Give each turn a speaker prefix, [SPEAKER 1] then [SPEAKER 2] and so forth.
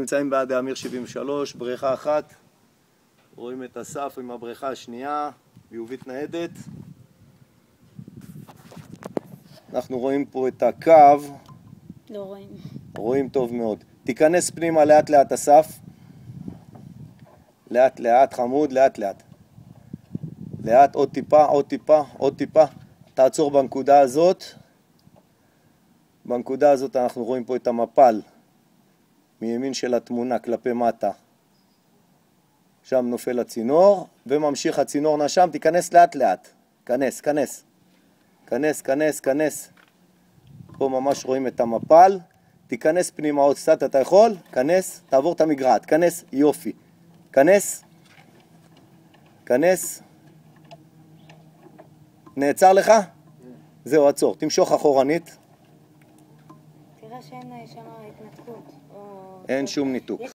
[SPEAKER 1] נמצאים בעד האמיר 73, בריכה אחת. רואים את הסף עם הבריכה השנייה, ביובית ניידת. אנחנו רואים פה את הקו.
[SPEAKER 2] לא רואים.
[SPEAKER 1] רואים טוב מאוד. תיכנס פנימה לאט לאט הסף. לאט לאט חמוד, לאט לאט. לאט, עוד טיפה, עוד טיפה, עוד טיפה. תעצור בנקודה הזאת. בנקודה הזאת אנחנו רואים פה את המפל. מימין של התמונה כלפי מטה. שם נופל הצינור, וממשיך הצינור נשם, תיכנס לאט לאט. כנס, כנס. כנס, כנס, כנס. פה ממש רואים את המפל. תיכנס פנימה עוד קצת, אתה יכול? כנס, תעבור את המגרעת. כנס, יופי. כנס. כנס. נעצר לך? זהו, עצור. תמשוך אחורנית.
[SPEAKER 2] תראה שאין שם התנתקות.
[SPEAKER 1] אין שום ניתוק.